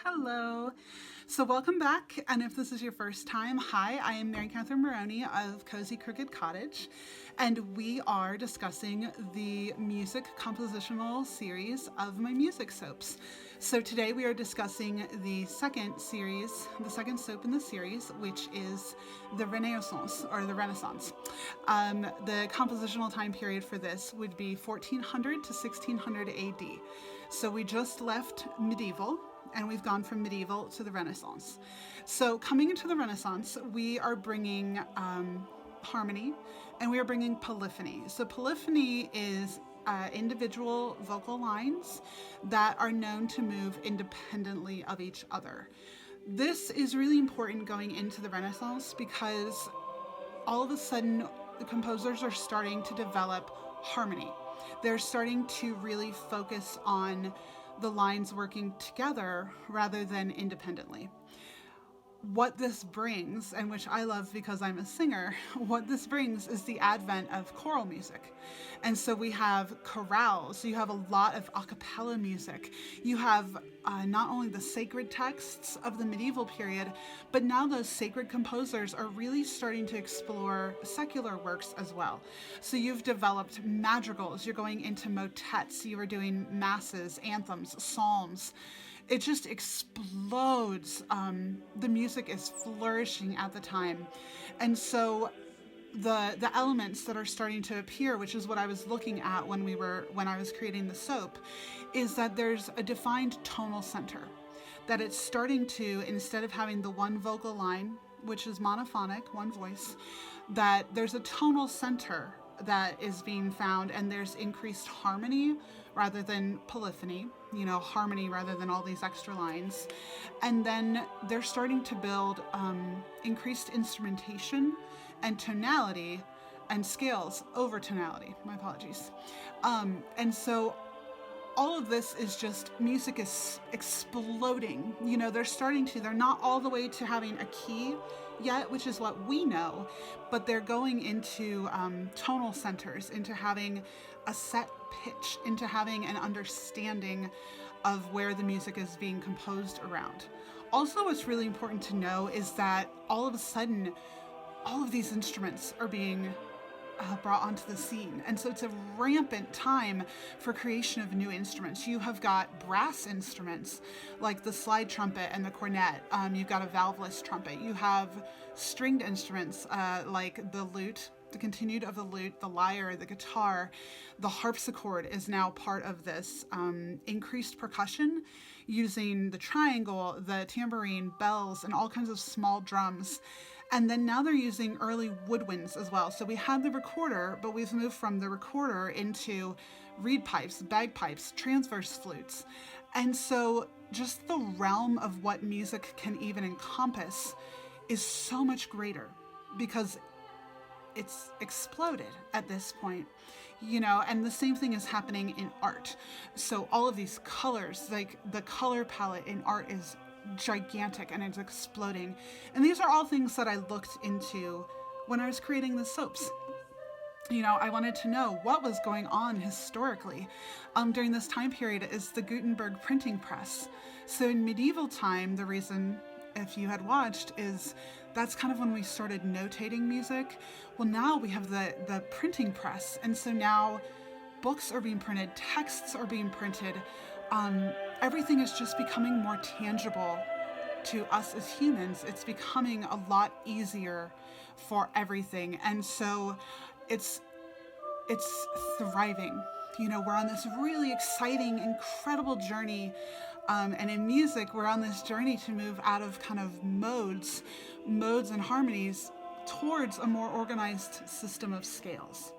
Hello. So welcome back, and if this is your first time, hi, I am MaryCatherine Maroney of Cozy Crooked Cottage, and we are discussing the music compositional series of my music soaps. So today we are discussing the second soap in the series, which is the Renaissance, or the Renaissance. The compositional time period for this would be 1400 to 1600 AD. So we just left medieval, and we've gone from medieval to the Renaissance. So coming into the Renaissance, we are bringing harmony, and we are bringing polyphony. So polyphony is individual vocal lines that are known to move independently of each other. This is really important going into the Renaissance because all of a sudden the composers are starting to develop harmony. They're starting to really focus on the lines working together rather than independently. What this brings, and which I love because I'm a singer, what this brings is the advent of choral music. And so we have chorales, so you have a lot of a cappella music. You have not only the sacred texts of the medieval period, but now those sacred composers are really starting to explore secular works as well. So you've developed madrigals, you're going into motets, you are doing masses, anthems, psalms. It just explodes. The music is flourishing at the time. And so the elements that are starting to appear, which is what I was looking at when I was creating the soap, is that there's a defined tonal center. That it's starting to, instead of having the one vocal line, which is monophonic, one voice, that there's a tonal center that is being found, and there's increased harmony rather than polyphony, harmony rather than all these extra lines. And then they're starting to build increased instrumentation and tonality and scales over tonality. My apologies. And so all of this is just, music is exploding. They're not all the way to having a key yet, which is what we know, but they're going into tonal centers, into having a set pitch, into having an understanding of where the music is being composed around. Also, what's really important to know is that all of a sudden, all of these instruments are being brought onto the scene. And so it's a rampant time for creation of new instruments. You have got brass instruments like the slide trumpet and the cornet. You've got a valveless trumpet. You have stringed instruments like the lute, the continued of the lute, the lyre, the guitar. The harpsichord is now part of this increased percussion using the triangle, the tambourine, bells, and all kinds of small drums. And then now they're using early woodwinds as well. So we had the recorder, but we've moved from the recorder into reed pipes, bagpipes, transverse flutes. And so just the realm of what music can even encompass is so much greater because it's exploded at this point, and the same thing is happening in art. So all of these colors, like the color palette in art is gigantic and it's exploding. And these are all things that I looked into when I was creating the soaps. I wanted to know what was going on historically during this time period is the Gutenberg printing press. So in medieval time, the reason, if you had watched, is that's kind of when we started notating music. Well, now we have the printing press. And so now books are being printed, texts are being printed. Everything is just becoming more tangible to us as humans. It's becoming a lot easier for everything. And so it's thriving. We're on this really exciting, incredible journey. And in music, we're on this journey to move out of kind of modes and harmonies towards a more organized system of scales.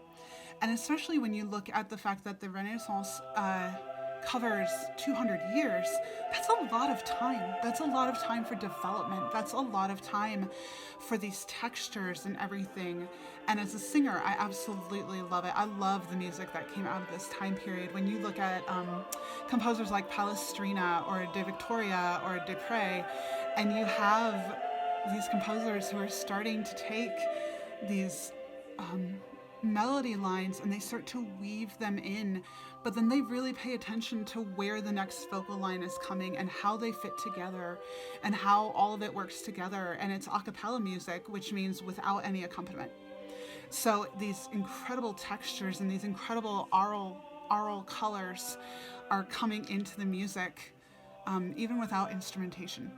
And especially when you look at the fact that the Renaissance covers 200 years, that's a lot of time. That's a lot of time for development. That's a lot of time for these textures and everything. And as a singer, I absolutely love it. I love the music that came out of this time period. When you look at composers like Palestrina or De Victoria or de Prez, and you have these composers who are starting to take these melody lines and they start to weave them in, but then they really pay attention to where the next vocal line is coming and how they fit together and how all of it works together. And it's a cappella music, which means without any accompaniment. So these incredible textures and these incredible aural colors are coming into the music, even without instrumentation.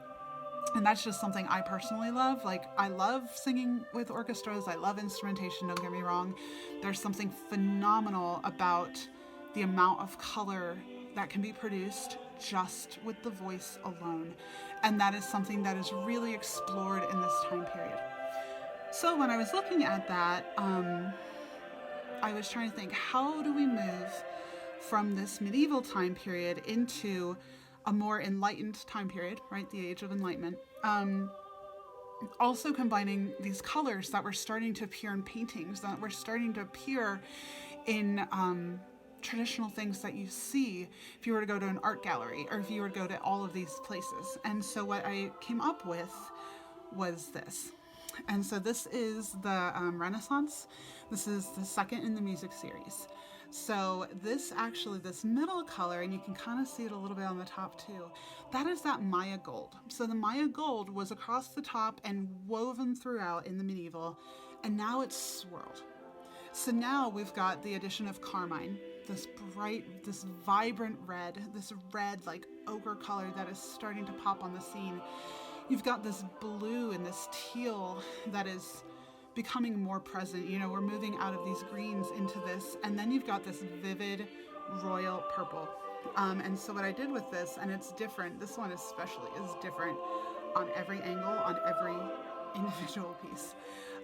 And that's just something I personally love. Like, I love singing with orchestras. I love instrumentation, don't get me wrong. There's something phenomenal about the amount of color that can be produced just with the voice alone. And that is something that is really explored in this time period. So when I was looking at that, I was trying to think, how do we move from this medieval time period into a more enlightened time period, right? The Age of Enlightenment. Also combining these colors that were starting to appear in paintings, that were starting to appear in traditional things that you see if you were to go to an art gallery or if you were to go to all of these places. And so what I came up with was this. And so this is the Renaissance. This is the second in the music series. So this middle color, and you can kind of see it a little bit on the top too, that is that Maya gold. So the Maya gold was across the top and woven throughout in the medieval, and now it's swirled. So now we've got the addition of carmine, this bright, this vibrant red, this red like ochre color that is starting to pop on the scene. You've got this blue and this teal that is becoming more present. You know, we're moving out of these greens into this, and then you've got this vivid royal purple. And so what I did with this, and it's different, this one especially is different on every angle, on every individual piece.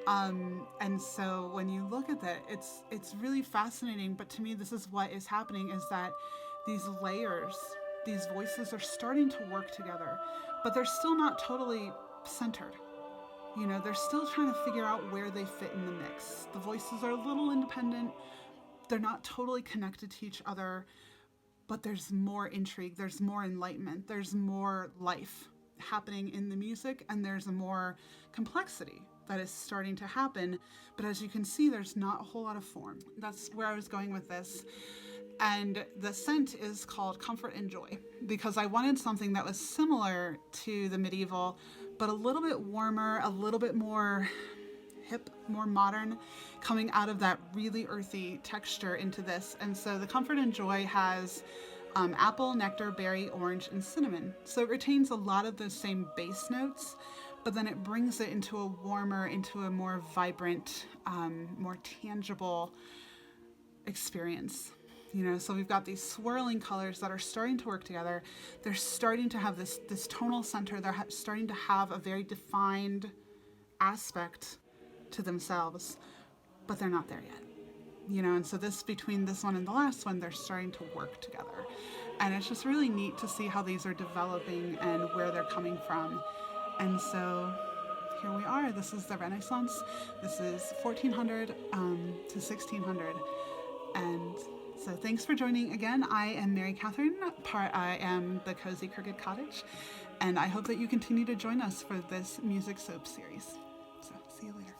And so when you look at that, it's really fascinating. But to me, this is what is happening, is that these layers, these voices are starting to work together, but they're still not totally centered. You know, they're still trying to figure out where they fit in the mix. The voices are a little independent. They're not totally connected to each other, but there's more intrigue. There's more enlightenment. There's more life happening in the music, and there's a more complexity that is starting to happen. But as you can see, there's not a whole lot of form. That's where I was going with this. And the scent is called Comfort and Joy, because I wanted something that was similar to the medieval, but a little bit warmer, a little bit more hip, more modern, coming out of that really earthy texture into this. And so the Comfort and Joy has apple, nectar, berry, orange, and cinnamon. So it retains a lot of those same bass notes, but then it brings it into a warmer, into a more vibrant, more tangible experience. You know, so we've got these swirling colors that are starting to work together. They're starting to have this tonal center. They're starting to have a very defined aspect to themselves, but they're not there yet. You know, and so between this one and the last one, they're starting to work together. And it's just really neat to see how these are developing and where they're coming from. And so here we are. This is the Renaissance. This is 1400 to 1600. And so thanks for joining again. I am MaryCatherine. I am the Cozy Crooked Cottage, and I hope that you continue to join us for this music soap series. So see you later.